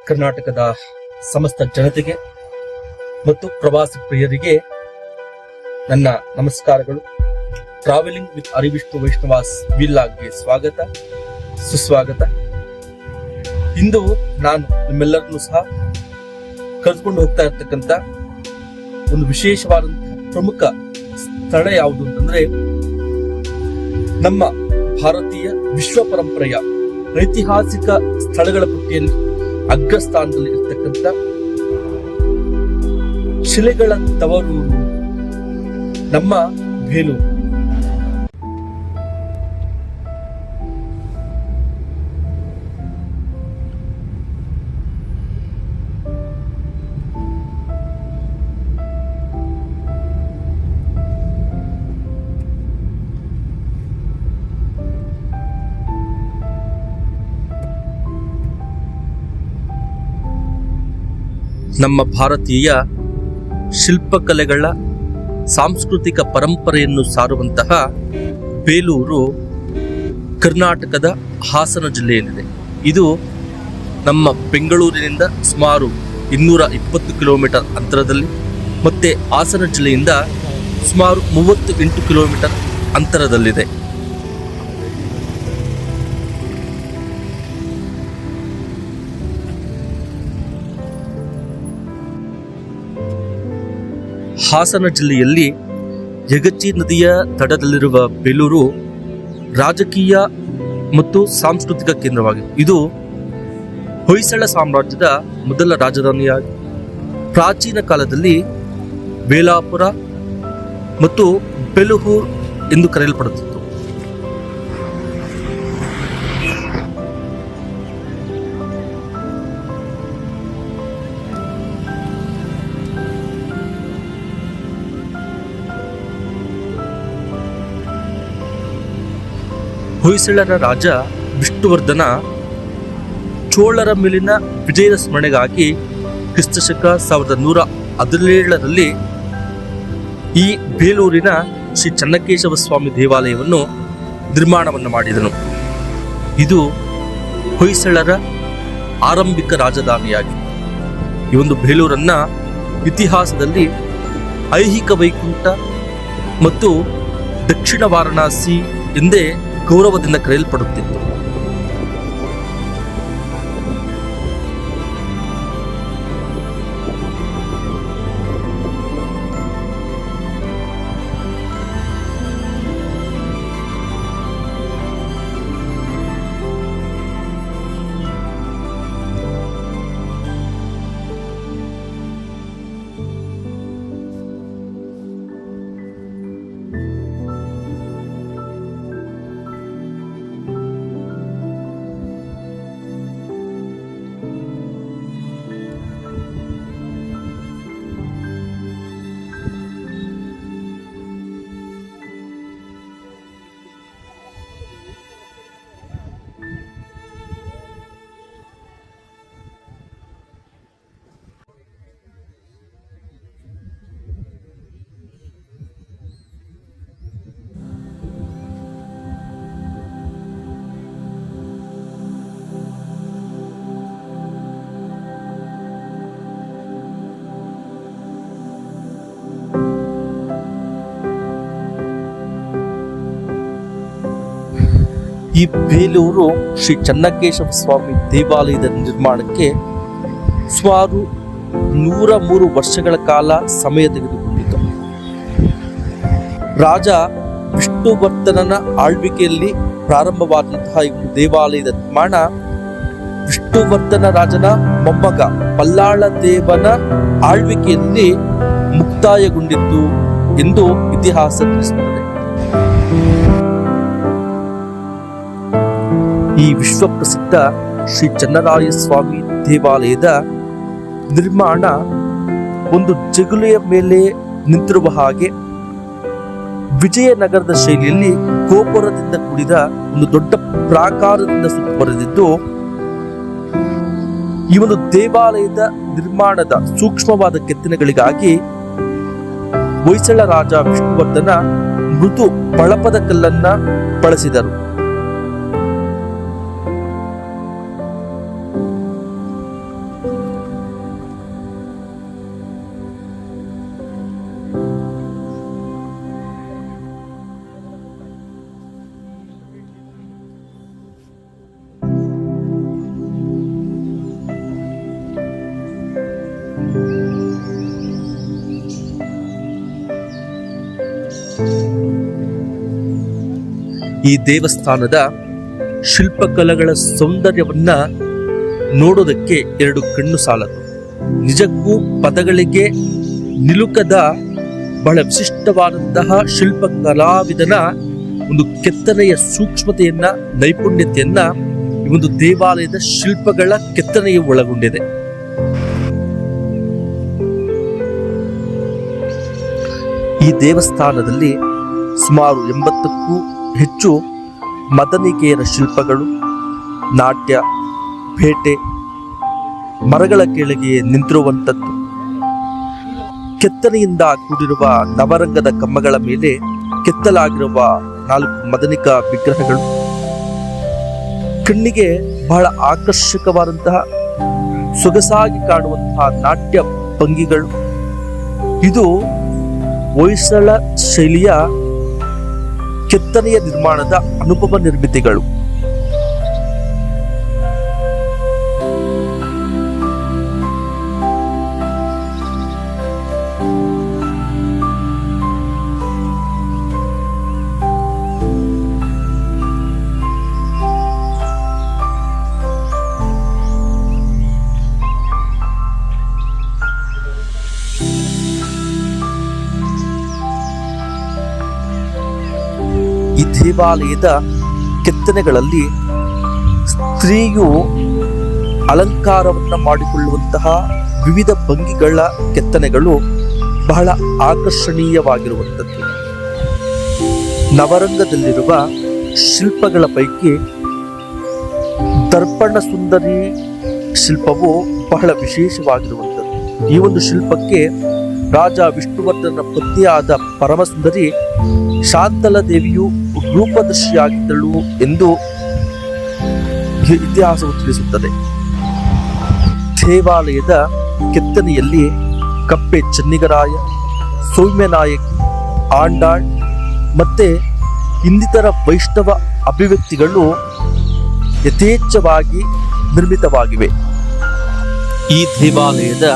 ಕರ್ನಾಟಕದ ಸಮಸ್ತ ಜನತೆಗೆ ಮತ್ತು ಪ್ರವಾಸಿ ಪ್ರಿಯರಿಗೆ ನನ್ನ ನಮಸ್ಕಾರಗಳು. ಟ್ರಾವೆಲಿಂಗ್ ವಿತ್ ಹರಿವಿಷ್ಣು ವೈಷ್ಣವಾಸ್ ವಿಲ್ಲಾಗ್ಗೆ ಸ್ವಾಗತ ಸುಸ್ವಾಗತ. ಇಂದು ನಾನು ನಿಮ್ಮೆಲ್ಲರನ್ನೂ ಸಹ ಕರೆದುಕೊಂಡು ಹೋಗ್ತಾ ಇರ್ತಕ್ಕಂಥ ಒಂದು ವಿಶೇಷವಾದಂತಹ ಪ್ರಮುಖ ಸ್ಥಳ ಯಾವುದು ಅಂತಂದ್ರೆ, ನಮ್ಮ ಭಾರತೀಯ ವಿಶ್ವ ಪರಂಪರೆಯ ಐತಿಹಾಸಿಕ ಸ್ಥಳಗಳ ಪಟ್ಟಿಯಲ್ಲಿ ಅಗ್ರಸ್ಥಾನದಲ್ಲಿ ಇರ್ತಕ್ಕಂಥ ಶಿಲೆಗಳ ತವರೂರು ನಮ್ಮ ಬೇಲೂರು. ನಮ್ಮ ಭಾರತೀಯ ಶಿಲ್ಪಕಲೆಗಳ ಸಾಂಸ್ಕೃತಿಕ ಪರಂಪರೆಯನ್ನು ಸಾರುವಂತಹ ಬೇಲೂರು ಕರ್ನಾಟಕದ ಹಾಸನ ಜಿಲ್ಲೆಯಲ್ಲಿದೆ. ಇದು ನಮ್ಮ ಬೆಂಗಳೂರಿನಿಂದ ಸುಮಾರು 220 ಕಿಲೋಮೀಟರ್ ಅಂತರದಲ್ಲಿ ಮತ್ತೆ ಹಾಸನ ಜಿಲ್ಲೆಯಿಂದ ಸುಮಾರು 38 ಕಿಲೋಮೀಟರ್ ಅಂತರದಲ್ಲಿದೆ. ಹಾಸನ ಜಿಲ್ಲೆಯಲ್ಲಿ ಯಗಚಿ ನದಿಯ ತಡದಲ್ಲಿರುವ ಬೇಲೂರು ರಾಜಕೀಯ ಮತ್ತು ಸಾಂಸ್ಕೃತಿಕ ಕೇಂದ್ರವಾಗಿದೆ. ಇದು ಹೊಯ್ಸಳ ಸಾಮ್ರಾಜ್ಯದ ಮೊದಲ ರಾಜಧಾನಿಯಾಗಿ ಪ್ರಾಚೀನ ಕಾಲದಲ್ಲಿ ಬೇಲಾಪುರ ಮತ್ತು ಬೆಲುಹೂರ್ ಎಂದು ಕರೆಯಲ್ಪಡುತ್ತಿತ್ತು. ಹೊಯ್ಸಳರ ರಾಜ ವಿಷ್ಣುವರ್ಧನ ಚೋಳರ ಮೇಲಿನ ವಿಜಯದ ಸ್ಮರಣೆಗಾಗಿ ಕ್ರಿಸ್ತಶಕ 1117ರಲ್ಲಿ ಈ ಬೇಲೂರಿನ ಶ್ರೀ ಚನ್ನಕೇಶವ ಸ್ವಾಮಿ ದೇವಾಲಯವನ್ನು ನಿರ್ಮಾಣವನ್ನು ಮಾಡಿದನು. ಇದು ಹೊಯ್ಸಳರ ಆರಂಭಿಕ ರಾಜಧಾನಿಯಾಗಿತ್ತು. ಈ ಒಂದು ಬೇಲೂರನ್ನ ಇತಿಹಾಸದಲ್ಲಿ ಐಹಿಕ ವೈಕುಂಠ ಮತ್ತು ದಕ್ಷಿಣ ವಾರಣಾಸಿ ಎಂದೇ ಗೌರವದಿಂದ ಕರೆಯಲ್ಪಡುತ್ತಿತ್ತು. ಈ ಬೇಲೂರು ಶ್ರೀ ಚನ್ನಕೇಶವ ಸ್ವಾಮಿ ದೇವಾಲಯದ ನಿರ್ಮಾಣಕ್ಕೆ ಸುಮಾರು 103 ವರ್ಷಗಳ ಕಾಲ ಸಮಯ ತೆಗೆದುಕೊಂಡಿತು. ರಾಜ ವಿಷ್ಣುವರ್ಧನನ ಆಳ್ವಿಕೆಯಲ್ಲಿ ಪ್ರಾರಂಭವಾದಂತಹ ಈ ದೇವಾಲಯದ ನಿರ್ಮಾಣ ವಿಷ್ಣುವರ್ಧನ ರಾಜನ ಮೊಮ್ಮಗ ಪಲ್ಲಾಳ ದೇವನ ಆಳ್ವಿಕೆಯಲ್ಲಿ ಮುಕ್ತಾಯಗೊಂಡಿತ್ತು ಎಂದು ಇತಿಹಾಸ ತಿಳಿಸುತ್ತದೆ. ಈ ವಿಶ್ವ ಪ್ರಸಿದ್ಧ ಶ್ರೀ ಚನ್ನರಾಯ ಸ್ವಾಮಿ ದೇವಾಲಯದ ನಿರ್ಮಾಣ ಒಂದು ಜಗುಲಿಯ ಮೇಲೆ ನಿಂತಿರುವ ಹಾಗೆ ವಿಜಯನಗರದ ಶೈಲಿಯಲ್ಲಿ ಗೋಪುರದಿಂದ ಕೂಡಿದ ಒಂದು ದೊಡ್ಡ ಪ್ರಾಕಾರದಿಂದ ಸುತ್ತುವರೆದಿದ್ದು, ಈ ಒಂದು ದೇವಾಲಯದ ನಿರ್ಮಾಣದ ಸೂಕ್ಷ್ಮವಾದ ಕೆತ್ತನೆಗಳಿಗಾಗಿ ಹೊಯ್ಸಳ ರಾಜ ವಿಷ್ಣುವರ್ಧನ ಮೃದು ಬಳಪದ ಕಲ್ಲನ್ನ ಬಳಸಿದರು. ಈ ದೇವಸ್ಥಾನದ ಶಿಲ್ಪಕಲೆಗಳ ಸೌಂದರ್ಯವನ್ನ ನೋಡೋದಕ್ಕೆ ಎರಡು ಕಣ್ಣು ಸಾಲದು. ನಿಜಕ್ಕೂ ಪದಗಳಿಗೆ ನಿಲುಕದ ಬಹಳ ವಿಶಿಷ್ಟವಾದಂತಹ ಶಿಲ್ಪ ಕಲಾವಿದನ ಒಂದು ಕೆತ್ತನೆಯ ಸೂಕ್ಷ್ಮತೆಯನ್ನ, ನೈಪುಣ್ಯತೆಯನ್ನ ಈ ಒಂದು ದೇವಾಲಯದ ಶಿಲ್ಪಗಳ ಕೆತ್ತನೆಯು ಒಳಗೊಂಡಿದೆ. ಈ ದೇವಸ್ಥಾನದಲ್ಲಿ ಸುಮಾರು 80ಕ್ಕೂ ಹೆಚ್ಚು ಮದನಿಕೆಯರ ಶಿಲ್ಪಗಳು, ನಾಟ್ಯ, ಬೇಟೆ, ಮರಗಳ ಕೆಳಗೆ ನಿಂತಿರುವಂಥದ್ದು, ಕೆತ್ತನೆಯಿಂದ ಕೂಡಿರುವ ನವರಂಗದ ಕಮ್ಮಗಳ ಮೇಲೆ ಕೆತ್ತಲಾಗಿರುವ 4 ಮದನಿಕಾ ವಿಗ್ರಹಗಳು, ಕಣ್ಣಿಗೆ ಬಹಳ ಆಕರ್ಷಕವಾದಂತಹ ಸೊಗಸಾಗಿ ಕಾಣುವಂತಹ ನಾಟ್ಯ ಭಂಗಿಗಳು, ಇದು ಹೊಯ್ಸಳ ಶೈಲಿಯ ಕೆತ್ತನೆಯ ನಿರ್ಮಾಣದ ಅನುಪಮ ನಿರ್ಮಿತಿಗಳು. ಈ ದೇವಾಲಯದ ಕೆತ್ತನೆಗಳಲ್ಲಿ ಸ್ತ್ರೀಯು ಅಲಂಕಾರವನ್ನ ಮಾಡಿಕೊಳ್ಳುವಂತಹ ವಿವಿಧ ಭಂಗಿಗಳ ಕೆತ್ತನೆಗಳು ಬಹಳ ಆಕರ್ಷಣೀಯವಾಗಿರುವಂಥದ್ದು. ನವರಂಗದಲ್ಲಿರುವ ಶಿಲ್ಪಗಳ ಪೈಕಿ ದರ್ಪಣ ಸುಂದರಿ ಶಿಲ್ಪವು ಬಹಳ ವಿಶೇಷವಾಗಿರುವಂಥದ್ದು. ಈ ಒಂದು ಶಿಲ್ಪಕ್ಕೆ ರಾಜ ವಿಷ್ಣುವರ್ಧನ ಪತ್ನಿಯಾದ ಪರಮಸುಂದರಿ ಶಾಂತಲ ದೇವಿಯು ರೂಪದರ್ಶಿಯಾಗಿದ್ದಳು ಎಂದು ಇತಿಹಾಸವು ತಿಳಿಸುತ್ತದೆ. ದೇವಾಲಯದ ಕೆತ್ತನೆಯಲ್ಲಿ ಕಪ್ಪೆ ಚೆನ್ನಿಗರಾಯ, ಸೌಮ್ಯನಾಯಕಿ, ಆಂಡಾಳ್ ಮತ್ತೆ ಇನ್ನಿತರ ವೈಷ್ಣವ ಅಭಿವ್ಯಕ್ತಿಗಳು ಯಥೇಚ್ಛವಾಗಿ ನಿರ್ಮಿತವಾಗಿವೆ. ಈ ದೇವಾಲಯದ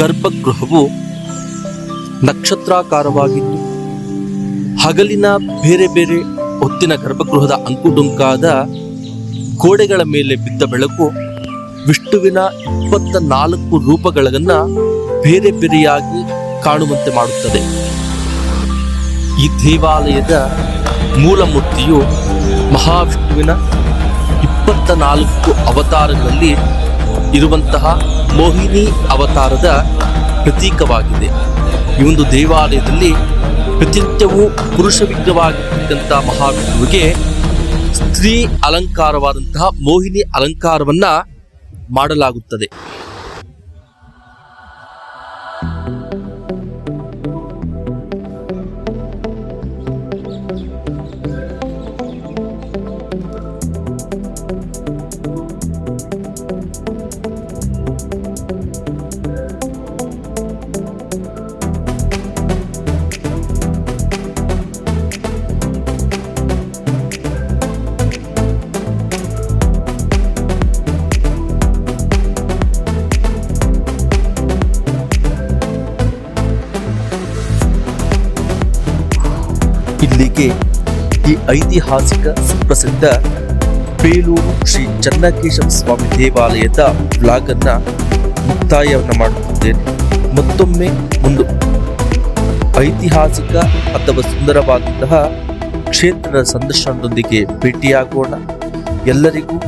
ಗರ್ಭಗೃಹವು ನಕ್ಷತ್ರಾಕಾರವಾಗಿದ್ದು ಹಗಲಿನ ಬೇರೆ ಬೇರೆ ಹೊತ್ತಿನ ಗರ್ಭಗೃಹದ ಅಂಕುಡೊಂಕಾದ ಗೋಡೆಗಳ ಮೇಲೆ ಬಿದ್ದ ಬೆಳಕು ವಿಷ್ಣುವಿನ 24 ರೂಪಗಳನ್ನ ಬೇರೆ ಬೇರೆಯಾಗಿ ಕಾಣುವಂತೆ ಮಾಡುತ್ತದೆ. ಈ ದೇವಾಲಯದ ಮೂಲ ಮೂರ್ತಿಯು ಮಹಾವಿಷ್ಣುವಿನ 24 ಅವತಾರಗಳಲ್ಲಿ ಇರುವಂತಹ ಮೋಹಿನಿ ಅವತಾರದ ಪ್ರತೀಕವಾಗಿದೆ. ಈ ಒಂದು ದೇವಾಲಯದಲ್ಲಿ ಪ್ರತಿನಿತ್ಯವೂ ಪುರುಷ ವಿಗ್ರಹವಾಗಿರ್ತಕ್ಕಂಥ ಮಹಾವಿಷ್ಣುವಿಗೆ ಸ್ತ್ರೀ ಅಲಂಕಾರವಾದಂತಹ ಮೋಹಿನಿ ಅಲಂಕಾರವನ್ನ ಮಾಡಲಾಗುತ್ತದೆ. ಇಲ್ಲಿಗೆ ಈ ಐತಿಹಾಸಿಕ ಸುಪ್ರಸಿದ್ಧ ಬೇಲೂರು ಶ್ರೀ ಚೆನ್ನಕೇಶವ ಸ್ವಾಮಿ ದೇವಾಲಯದ ವ್ಲಾಗ್ ಅನ್ನ ಮುಕ್ತಾಯವನ್ನ ಮಾಡುತ್ತಿದ್ದೇನೆ. ಮತ್ತೊಮ್ಮೆ ಒಂದು ಐತಿಹಾಸಿಕ ಅಥವಾ ಸುಂದರವಾದಂತಹ ಕ್ಷೇತ್ರದ ಸಂದರ್ಶನದೊಂದಿಗೆ ಭೇಟಿಯಾಗೋಣ. ಎಲ್ಲರಿಗೂ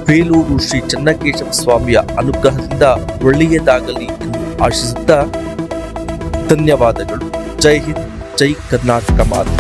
ಬೇಲೂರು ಶ್ರೀ ಚೆನ್ನಕೇಶವ ಸ್ವಾಮಿಯ ಅನುಗ್ರಹದಿಂದ ಒಳ್ಳೆಯದಾಗಲಿ ಎಂದು ಆಶಿಸುತ್ತಾ ಧನ್ಯವಾದಗಳು. ಜೈ ಹಿಂದ್, ಜೈ ಕರ್ನಾಟಕ ಮಾತೆ.